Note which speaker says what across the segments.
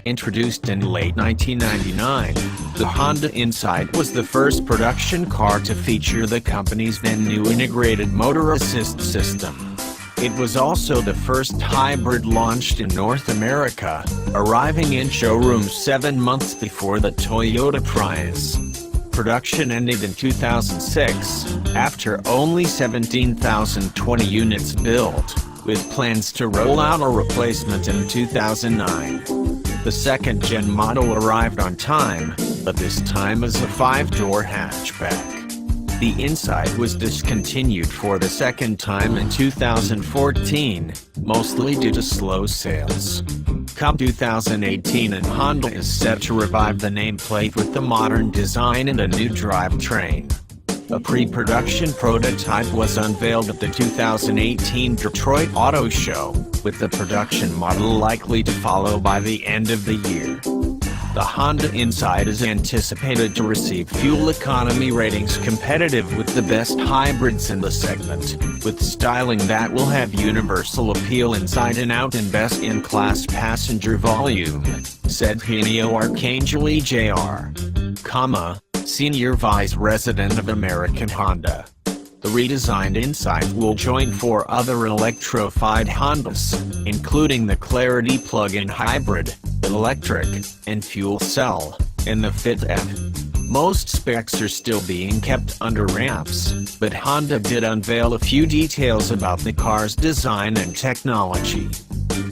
Speaker 1: Introduced in late 1999, the Honda Insight was the first production car to feature the company's then-new integrated motor assist system. It was also the first hybrid launched in North America, arriving in showrooms 7 months before the Toyota Prius. Production ended in 2006, after only 17,020 units built, with plans to roll out a replacement in 2009. The second-gen model arrived on time, but this time as a 5-door hatchback. The Insight was discontinued for the second time in 2014, mostly due to slow sales. Come 2018, and Honda is set to revive the nameplate with the modern design and a new drivetrain. A pre-production prototype was unveiled at the 2018 Detroit Auto Show, with the production model likely to follow by the end of the year. The Honda Insight is anticipated to receive fuel economy ratings competitive with the best hybrids in the segment, with styling that will have universal appeal inside and out and best-in-class passenger volume, said Henio Arcangeli Jr., Senior Vice President of American Honda. The redesigned Insight will join 4 other electrified Hondas, including the Clarity plug-in hybrid, electric, and fuel cell, and the Fit F. Most specs are still being kept under wraps, but Honda did unveil a few details about the car's design and technology.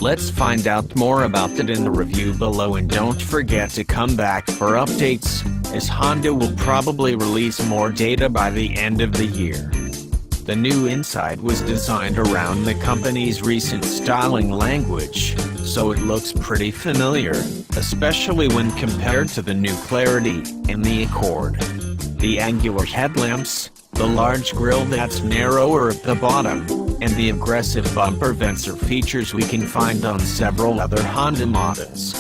Speaker 1: Let's find out more about that in the review below, and don't forget to come back for updates, as Honda will probably release more data by the end of the year. The new Insight was designed around the company's recent styling language, so it looks pretty familiar, especially when compared to the new Clarity and the Accord. The angular headlamps, the large grille that's narrower at the bottom, and the aggressive bumper vents are features we can find on several other Honda models.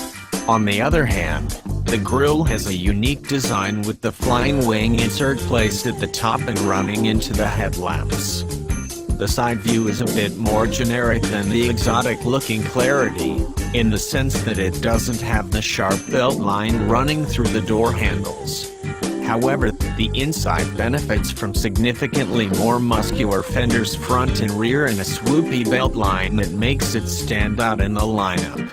Speaker 1: On the other hand, the grille has a unique design with the flying wing insert placed at the top and running into the headlamps. The side view is a bit more generic than the exotic-looking Clarity, in the sense that it doesn't have the sharp belt line running through the door handles. However, the Insight benefits from significantly more muscular fenders front and rear and a swoopy belt line that makes it stand out in the lineup.